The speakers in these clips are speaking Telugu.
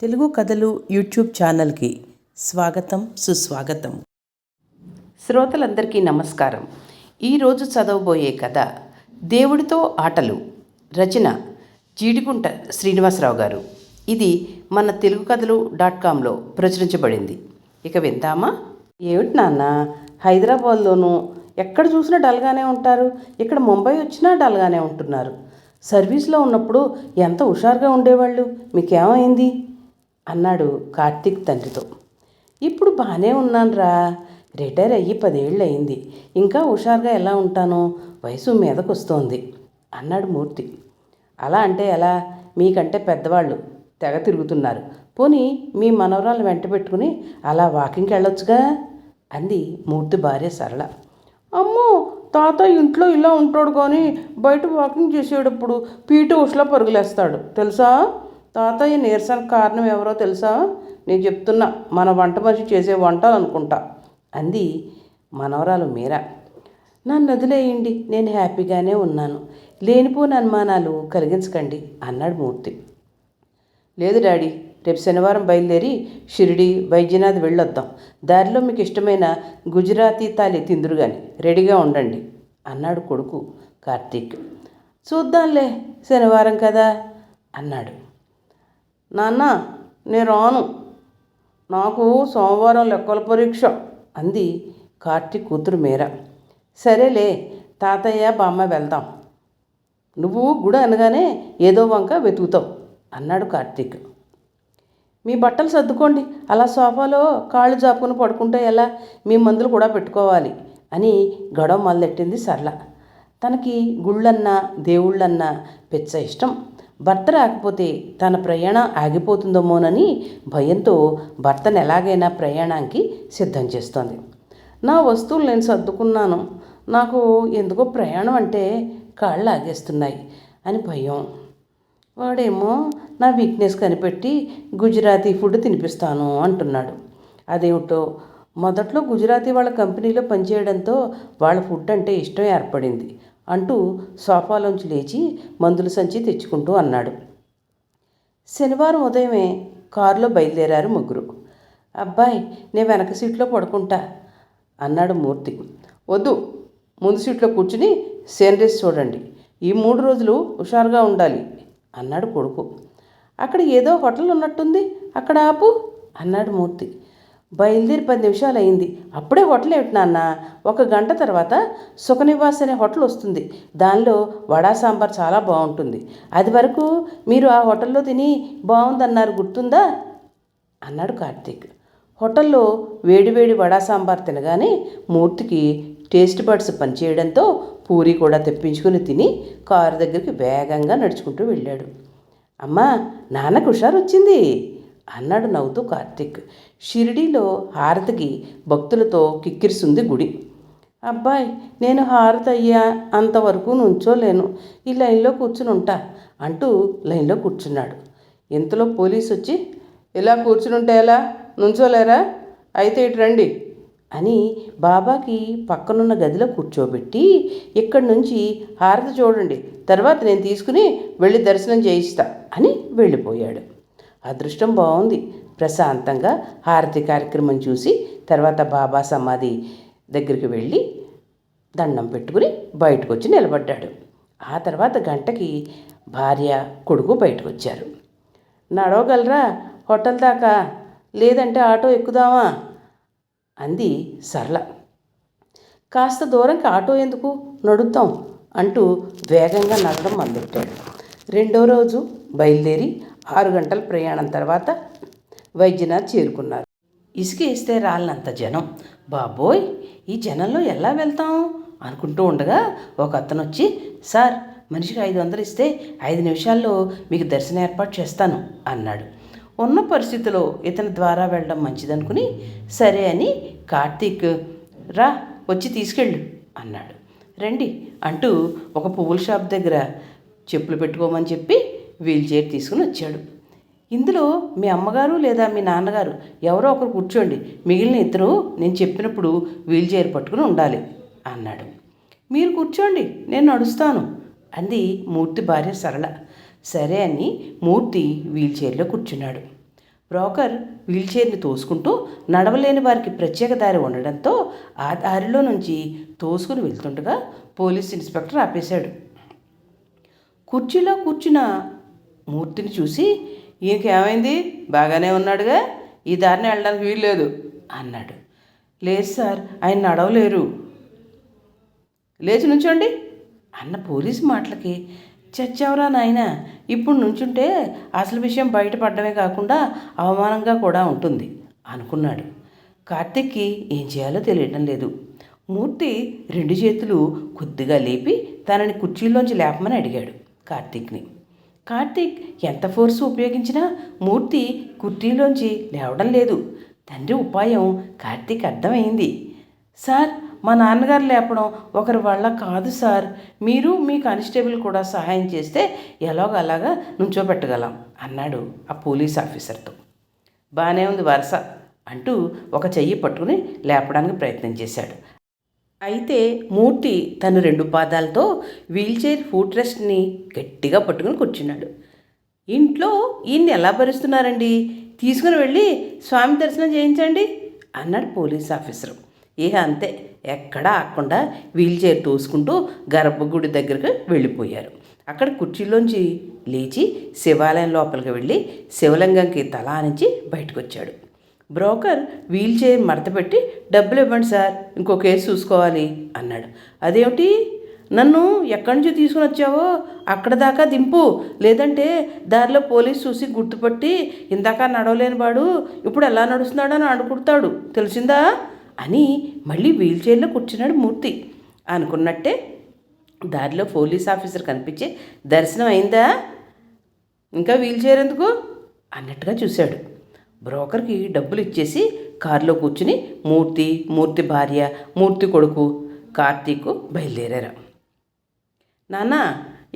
తెలుగు కథలు యూట్యూబ్ ఛానల్కి స్వాగతం సుస్వాగతం. శ్రోతలందరికీ నమస్కారం. ఈరోజు చదవబోయే కథ దేవుడితో ఆటలు. రచన జీడిగుంట శ్రీనివాసరావు గారు. ఇది మన తెలుగు కథలు .comలో ప్రచురించబడింది. ఇక విందామా? ఏమిటి నాన్న, హైదరాబాద్లోనూ ఎక్కడ చూసినా డల్గానే ఉంటారు, ఇక్కడ ముంబై వచ్చినా డల్గానే ఉంటున్నారు. సర్వీస్లో ఉన్నప్పుడు ఎంత హుషారుగా ఉండేవాళ్ళు, మీకేమైంది అన్నాడు కార్తీక్ తండ్రితో. ఇప్పుడు బాగానే ఉన్నానురా, రిటైర్ అయ్యి 10 ఏళ్ళు అయింది, ఇంకా హుషారుగా ఎలా ఉంటానో, వయసు మీదకు వస్తోంది అన్నాడు మూర్తి. అలా అంటే ఎలా, మీకంటే పెద్దవాళ్ళు తెగ తిరుగుతున్నారు, పోనీ మీ మనవరాలు వెంట పెట్టుకుని అలా వాకింగ్కి వెళ్ళొచ్చుగా అంది మూర్తి భార్య సరళ. అమ్మో, తాత ఇంట్లో ఇలా ఉంటాడు కానీ బయట వాకింగ్ చేసేటప్పుడు పీటీ ఉషలో పరుగులేస్తాడు తెలుసా. తాతయ్య నీరసానికి కారణం ఎవరో తెలుసా? నేను చెప్తున్నా, మన వంట మనిషి చేసే వంటలు అనుకుంటా అంది మనవరాలు మీరా. నన్ను వదిలేయండి, నేను హ్యాపీగానే ఉన్నాను, లేనిపోని అనుమానాలు కలిగించకండి అన్నాడు మూర్తి. లేదు డాడీ, రేపు శనివారం బయలుదేరి షిరిడి వైద్యనాథ్ వెళ్ళొద్దాం, దారిలో మీకు ఇష్టమైన గుజరాతీ తాలి తిందురు కానీ, రెడీగా ఉండండి అన్నాడు కొడుకు కార్తీక్. చూద్దాంలే, శనివారం కదా అన్నాడు. నాన్న, నేను రాను, నాకు సోమవారం లెక్కల పరీక్ష అంది కార్తీక్ కూతురు మీరా. సరేలే, తాతయ్య బామ్మ వెళ్దాం, నువ్వు గుడి అనగానే ఏదో వంక వెతుకుతావు అన్నాడు కార్తీక్. మీ బట్టలు సర్దుకోండి, అలా సోఫాలో కాళ్ళు జాపుకుని పడుకుంటే ఎలా, మీ మందులు కూడా పెట్టుకోవాలి అని గొడవ మొదలెట్టింది సరళ. తనకి గుళ్ళన్నా దేవుళ్ళన్నా పిచ్చ ఇష్టం. భర్త రాకపోతే తన ప్రయాణం ఆగిపోతుందేమోనని భయంతో భర్తను ఎలాగైనా ప్రయాణానికి సిద్ధం చేస్తోంది. నా వస్తువులు నేను సర్దుకున్నాను, నాకు ఎందుకో ప్రయాణం అంటే కాళ్ళు ఆగేస్తున్నాయి అని భయం. వాడేమో నా వీక్నెస్ కనిపెట్టి గుజరాతీ ఫుడ్ తినిపిస్తాను అంటున్నాడు. అదేమిటో మొదట్లో గుజరాతీ వాళ్ళ కంపెనీలో పనిచేయడంతో వాళ్ళ ఫుడ్ అంటే ఇష్టం ఏర్పడింది అంటూ సోఫాలోంచి లేచి మందుల సంచి తెచ్చుకుంటూ అన్నాడు. శనివారం ఉదయమే కారులో బయలుదేరారు ముగ్గురు. అబ్బాయి, నేను వెనక సీట్లో పడుకుంటా అన్నాడు మూర్తి. వద్దు, ముందు సీట్లో కూర్చుని సీనరీస్ చూడండి, ఈ 3 రోజులు హుషారుగా ఉండాలి అన్నాడు కొడుకు. అక్కడ ఏదో హోటల్ ఉన్నట్టుంది, అక్కడ ఆపు అన్నాడు మూర్తి. బయలుదేరి 10 నిమిషాలు అయింది, అప్పుడే హోటల్ ఏమిటి నాన్న, 1 గంట తర్వాత సుఖనివాస్ అనే హోటల్ వస్తుంది, దానిలో వడా సాంబార్ చాలా బాగుంటుంది, అది వరకు మీరు ఆ హోటల్లో తిని బాగుందన్నారు, గుర్తుందా అన్నాడు కార్తీక్. హోటల్లో వేడివేడి వడా సాంబార్ తినగానే మూర్తికి టేస్ట్ బడ్స్ పనిచేయడంతో పూరి కూడా తెప్పించుకుని తిని కారు దగ్గరికి వేగంగా నడుచుకుంటూ వెళ్ళాడు. అమ్మా, నాన్నకు హుషారు వచ్చింది అన్నాడు నవ్వుతూ కార్తీక్. షిరిడీలో హారతికి భక్తులతో కిక్కిరిస్తుంది గుడి. అబ్బాయి, నేను హారతి అయ్యా అంతవరకు నుంచోలేను, ఈ లైన్లో కూర్చుని ఉంటా అంటూ లైన్లో కూర్చున్నాడు. ఇంతలో పోలీసు వచ్చి, ఇలా కూర్చునుంటే ఎలా, నుంచోలేరా, అయితే ఇటు రండి అని బాబాకి పక్కనున్న గదిలో కూర్చోబెట్టి, ఇక్కడి నుంచి హారతి చూడండి, తర్వాత నేను తీసుకుని వెళ్ళి దర్శనం చేయిస్తా అని వెళ్ళిపోయాడు. అదృష్టం బాగుంది, ప్రశాంతంగా హారతి కార్యక్రమం చూసి తర్వాత బాబా సమాధి దగ్గరికి వెళ్ళి దండం పెట్టుకుని బయటకు వచ్చి నిలబడ్డాడు. ఆ తర్వాత గంటకి భార్య కొడుకు బయటకు వచ్చారు. నడవగలరా హోటల్ దాకా, లేదంటే ఆటో ఎక్కుదామా అంది సరళ. కాస్త దూరంకి ఆటో ఎందుకు, నడుద్దాం అంటూ వేగంగా నడవడం మొదలెట్టాడు. 2వ రోజు బయలుదేరి 6 గంటల ప్రయాణం తర్వాత వైద్యనాథ్ చేరుకున్నారు. ఇసుక వేస్తే రాలినంత జనం. బాబోయ్, ఈ జనంలో ఎలా వెళ్తాం అనుకుంటూ ఉండగా ఒక అతను వచ్చి, సార్, మనిషికి 500 ఇస్తే 5 నిమిషాల్లో మీకు దర్శనం ఏర్పాటు చేస్తాను అన్నాడు. ఉన్న పరిస్థితిలో ఇతని ద్వారా వెళ్ళడం మంచిదనుకుని సరే అని కార్తీక్, రా వచ్చి తీసుకెళ్ళు అన్నాడు. రండి అంటూ ఒక పువ్వుల షాప్ దగ్గర చెప్పులు పెట్టుకోమని చెప్పి వీల్ చైర్ తీసుకుని వచ్చాడు. ఇందులో మీ అమ్మగారు లేదా మీ నాన్నగారు ఎవరో ఒకరు కూర్చోండి, మిగిలిన ఇద్దరు నేను చెప్పినప్పుడు వీల్ చైర్ పట్టుకుని ఉండాలి అన్నాడు. మీరు కూర్చోండి, నేను నడుస్తాను అంది మూర్తి భార్య సరళ. సరే అని మూర్తి వీల్ చైర్లో కూర్చున్నాడు. బ్రోకర్ వీల్చైర్ని తోసుకుంటూ నడవలేని వారికి ప్రత్యేక దారి ఉండడంతో ఆ దారిలో నుంచి తోసుకుని వెళ్తుండగా పోలీస్ ఇన్స్పెక్టర్ ఆపేశాడు. కుర్చీలో కూర్చున్న మూర్తిని చూసి, ఈయనకేమైంది, బాగానే ఉన్నాడుగా, ఈ దారిని వెళ్ళడానికి వీల్లేదు అన్నాడు. లేదు సార్, ఆయన నడవలేరు. లేచి నుంచోండి అన్న పోలీసు మాటలకి, చచ్చావురా నాయన, ఇప్పుడు నుంచుంటే అసలు విషయం బయటపడమే కాకుండా అవమానంగా కూడా ఉంటుంది అనుకున్నాడు. కార్తీక్కి ఏం చేయాలో తెలియడం లేదు. మూర్తి 2 చేతులు కొద్దిగా లేపి తనని కుర్చీలోంచి లేపమని అడిగాడు కార్తీక్ని. కార్తీక్ ఎంత ఫోర్సు ఉపయోగించినా మూర్తి కుర్చీలోంచి లేవడం లేదు. తండ్రి ఉపాయం కార్తీక్ అర్థమైంది. సార్, మా నాన్నగారు లేపడం ఒకరి వల్ల కాదు సార్, మీరు మీ కానిస్టేబుల్ కూడా సహాయం చేస్తే ఎలాగలాగా నుంచోబెట్టగలం అన్నాడు ఆ పోలీస్ ఆఫీసర్తో. బాగానే ఉంది వరస అంటూ ఒక చెయ్యి పట్టుకుని లేపడానికి ప్రయత్నం చేశాడు. అయితే మూర్తి తన 2 పాదాలతో వీల్చైర్ ఫుట్ రెస్ట్ని గట్టిగా పట్టుకుని కూర్చున్నాడు. ఇంట్లో ఈయన్ని ఎలా భరిస్తున్నారండి, తీసుకుని వెళ్ళి స్వామి దర్శనం చేయించండి అన్నాడు పోలీస్ ఆఫీసరు. అంతే, ఎక్కడా ఆగకుండా వీల్చైర్ తోసుకుంటూ గర్భగుడి దగ్గరకు వెళ్ళిపోయారు. అక్కడ కుర్చీలోంచి లేచి శివాలయం లోపలికి వెళ్ళి శివలింగంకి తల ఆనించి బయటకు వచ్చాడు. బ్రోకర్ వీల్చైర్ మడతపెట్టి, డబ్బులు ఇవ్వండి సార్, ఇంకో కేసు చూసుకోవాలి అన్నాడు. అదేమిటి, నన్ను ఎక్కడి నుంచి తీసుకుని వచ్చావో అక్కడ దాకా దింపు, లేదంటే దారిలో పోలీసు చూసి గుర్తుపట్టి ఇందాక నడవలేని వాడు ఇప్పుడు ఎలా నడుస్తున్నాడని అడుగుతాడు, తెలిసిందా అని మళ్ళీ వీల్చైర్లో కూర్చున్నాడు మూర్తి. అనుకున్నట్టే దారిలో పోలీస్ ఆఫీసర్ కనిపించి, దర్శనం అయిందా, ఇంకా వీల్చైర్ ఎందుకు అన్నట్టుగా చూశాడు. బ్రోకర్కి డబ్బులు ఇచ్చేసి కారులో కూర్చుని మూర్తి భార్య, మూర్తి కొడుకు కార్తీక్ బయలుదేరారు. నాన్న,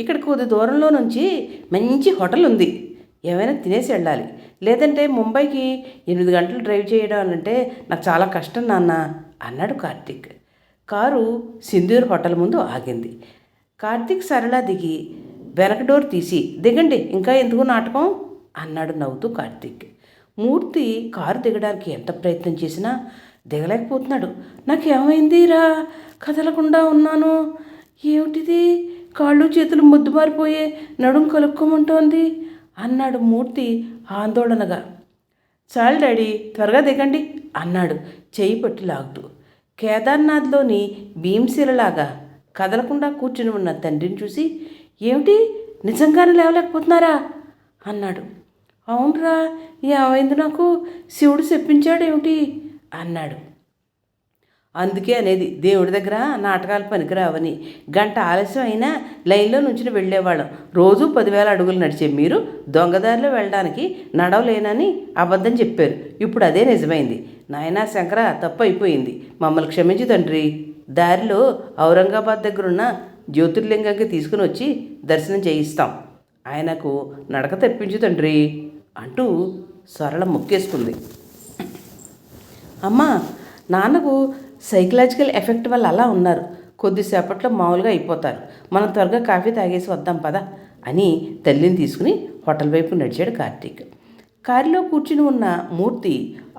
ఇక్కడ కొద్ది దూరంలో నుంచి మంచి హోటల్ ఉంది, ఏమైనా తినేసి వెళ్ళాలి, లేదంటే ముంబైకి 8 గంటలు డ్రైవ్ చేయడం అంటే నాకు చాలా కష్టం నాన్న అన్నాడు కార్తీక్. కారు సింధూర్ హోటల్ ముందు ఆగింది. కార్తీక్ సరళ దిగి వెనక డోర్ తీసి, దిగండి, ఇంకా ఎందుకు నాటకం అన్నాడు నవ్వుతూ కార్తీక్. మూర్తి కారు దిగడానికి ఎంత ప్రయత్నం చేసినా దిగలేకపోతున్నాడు. నాకేమైందిరా, కదలకుండా ఉన్నాను, ఏమిటిది, కాళ్ళు చేతులు ముద్దుబారిపోయే, నడుం కలుక్కోమంటోంది అన్నాడు మూర్తి ఆందోళనగా. చాలు డాడీ, త్వరగా దిగండి అన్నాడు చేయి పట్టి లాగుతూ. కేదార్నాథ్లోని భీమశిలలాగా కదలకుండా కూర్చుని ఉన్న తండ్రిని చూసి, ఏమిటి, నిజంగానే లేవలేకపోతున్నారా అన్నాడు. అవునరా, ఏమైంది, నాకు శివుడు చెప్పించాడేమిటి అన్నాడు. అందుకే అనేది దేవుడి దగ్గర నాటకాలు పనికిరావని. గంట ఆలస్యం అయినా లైన్లో నుంచి వెళ్ళేవాళ్ళం. రోజు 10,000 అడుగులు నడిచే మీరు దొంగదారిలో వెళ్ళడానికి నడవలేనని అబద్ధం చెప్పారు. ఇప్పుడు అదే నిజమైంది. నాయనా శంకర, తప్పు అయిపోయింది, మమ్మల్ని క్షమించు తండ్రి. దారిలో ఔరంగాబాద్ దగ్గరున్న జ్యోతిర్లింగంకి తీసుకుని వచ్చి దర్శనం చేయిస్తాం. ఆయనకు నడక తెప్పించు తండ్రి అంటూ సరళ మొక్కేసుకుంది. అమ్మా, నాన్నకు సైకలాజికల్ ఎఫెక్ట్ వల్ల అలా ఉన్నారు, కొద్దిసేపట్లో మామూలుగా అయిపోతారు, మనం త్వరగా కాఫీ తాగేసి వద్దాం పదా అని తల్లిని తీసుకుని హోటల్ వైపు నడిచాడు కార్తీక్. కారులో కూర్చుని ఉన్న మూర్తి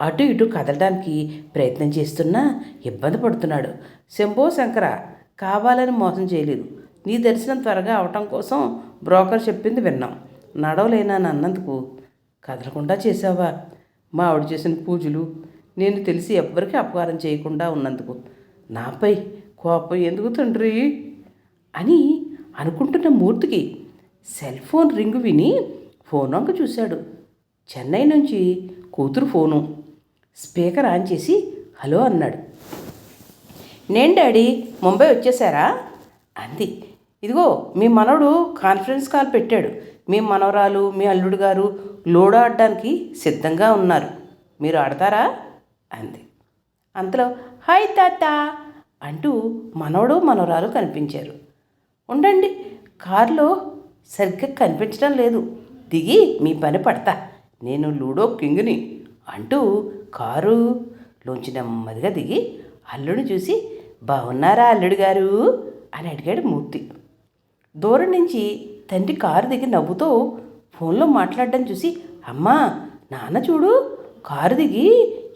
అటు ఇటు కదలడానికి ప్రయత్నం చేస్తున్నా ఇబ్బంది పడుతున్నాడు. శంభో శంకర, కావాలని మోసం చేయలేదు, నీ దర్శనం త్వరగా అవటం కోసం బ్రోకర్ చెప్పింది విన్నాం. నడవలేనని అన్నందుకు కదలకుండా చేసావా? మా ఆవిడ చేసిన పూజలు నేను తెలిసి ఎవ్వరికీ అపకారం చేయకుండా ఉన్నందుకు నాపై కోపం ఎందుకు తండ్రి అని అనుకుంటున్న మూర్తికి సెల్ ఫోన్ రింగు విని ఫోన్ వంక చూశాడు. చెన్నై నుంచి కూతురు ఫోను. స్పీకర్ ఆన్ చేసి హలో అన్నాడు. నేను డాడీ, ముంబై వచ్చేసారా అంది. ఇదిగో మీ మనవడు కాన్ఫరెన్స్ కాల్ పెట్టాడు, మీ మనవరాలు మీ అల్లుడు గారు లోడో ఆడడానికి సిద్ధంగా ఉన్నారు, మీరు ఆడతారా అంది. అంతలో హాయ్ తాత అంటూ మనవడు మనవరాలు కనిపించారు. ఉండండి, కారులో సరిగ్గా కనిపించడం లేదు, దిగి మీ పని పడతా, నేను లూడో కింగ్ని అంటూ కారులోంచి నెమ్మదిగా దిగి అల్లుడిని చూసి బాగున్నారా అల్లుడు గారు అని అడిగాడు మూర్తి. దూరం నుంచి తండ్రి కారు దిగి నవ్వుతూ ఫోన్లో మాట్లాడడం చూసి, అమ్మా నాన్న చూడు, కారు దిగి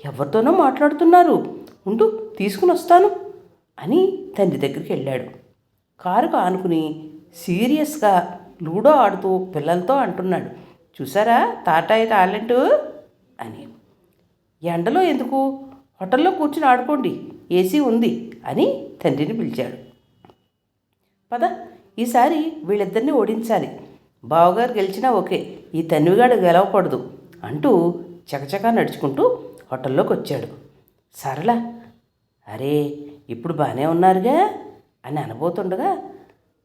ఎవరితోనో మాట్లాడుతున్నారు, ఉండు తీసుకుని వస్తాను అని తండ్రి దగ్గరికి వెళ్ళాడు. కారుకు ఆనుకుని సీరియస్గా లూడో ఆడుతూ పిల్లలతో అంటున్నాడు, చూసారా తాతయ్య టాలెంటు అని. ఎండలో ఎందుకు, హోటల్లో కూర్చుని ఆడుకోండి, ఏసీ ఉంది అని తండ్రిని పిలిచాడు. పద, ఈసారి వీళ్ళిద్దరినీ ఓడించాలి, బావగారు గెలిచినా ఓకే, ఈ తన్విగాడు గెలవకూడదు అంటూ చకచకా నడుచుకుంటూ హోటల్లోకి వచ్చాడు. సరళ, అరే ఇప్పుడు బాగానే ఉన్నారుగా అని అనబోతుండగా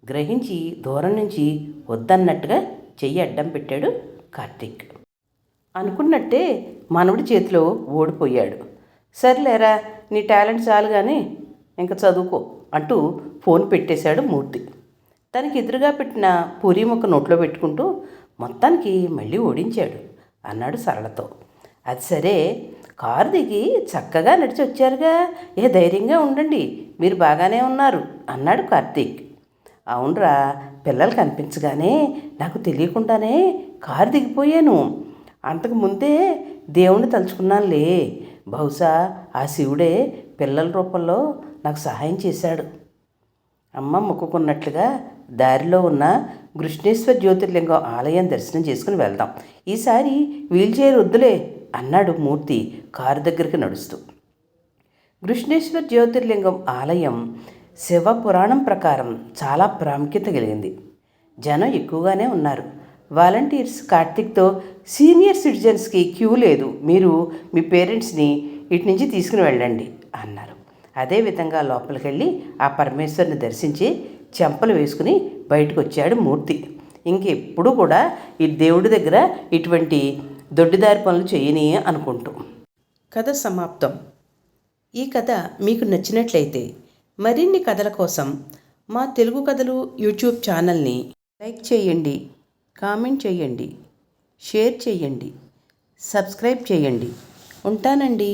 గ్రహించి దూరం నుంచి వద్దన్నట్టుగా చెయ్యి అడ్డం పెట్టాడు కార్తీక్. అనుకున్నట్టే మనవడి చేతిలో ఓడిపోయాడు. సర్లేరా, నీ టాలెంట్ చాలు కానీ ఇంకా చదువుకో అంటూ ఫోన్ పెట్టేశాడు మూర్తి. తనకి ఎదురుగా పెట్టిన పూరీ ముక్క నోట్లో పెట్టుకుంటూ మొత్తానికి మళ్ళీ ఓడించాడు అన్నాడు సరళతో. అది సరే, కారు దిగి చక్కగా నడిచి వచ్చారుగా, ధైర్యంగా ఉండండి, మీరు బాగానే ఉన్నారు అన్నాడు కార్తీక్. అవునరా, పిల్లలు కనిపించగానే నాకు తెలియకుండానే కారు దిగిపోయాను. అంతకుముందే దేవుణ్ణి తలుచుకున్నానులే, బహుశా ఆ శివుడే పిల్లల రూపంలో నాకు సహాయం చేశాడు. అమ్మ మొక్కుకున్నట్లుగా దారిలో ఉన్న కృష్ణేశ్వర జ్యోతిర్లింగం ఆలయం దర్శనం చేసుకుని వెళ్దాం, ఈసారి వీల్చైర్ వద్దులే అన్నాడు మూర్తి కారు దగ్గరికి నడుస్తూ. కృష్ణేశ్వర జ్యోతిర్లింగం ఆలయం శివ పురాణం ప్రకారం చాలా ప్రాముఖ్యత కలిగింది. జనం ఎక్కువగానే ఉన్నారు. వాలంటీర్స్ కార్తీక్తో, సీనియర్ సిటిజన్స్కి క్యూ లేదు, మీరు మీ పేరెంట్స్ని ఇటు నుంచి తీసుకుని వెళ్ళండి అన్నారు. అదేవిధంగా లోపలికి వెళ్ళి ఆ పరమేశ్వరుని దర్శించి చెంపలు వేసుకుని బయటకు వచ్చాడు మూర్తి. ఇంకెప్పుడు కూడా ఈ దేవుడి దగ్గర ఇటువంటి దొడ్డిదారి పనులు చేయని అనుకుంటూ. కథ సమాప్తం. ఈ కథ మీకు నచ్చినట్లయితే మరిన్ని కథల కోసం మా తెలుగు కథలు యూట్యూబ్ ఛానల్ని లైక్ చేయండి, కామెంట్ చేయండి, షేర్ చేయండి, సబ్స్క్రైబ్ చేయండి. ఉంటానండి.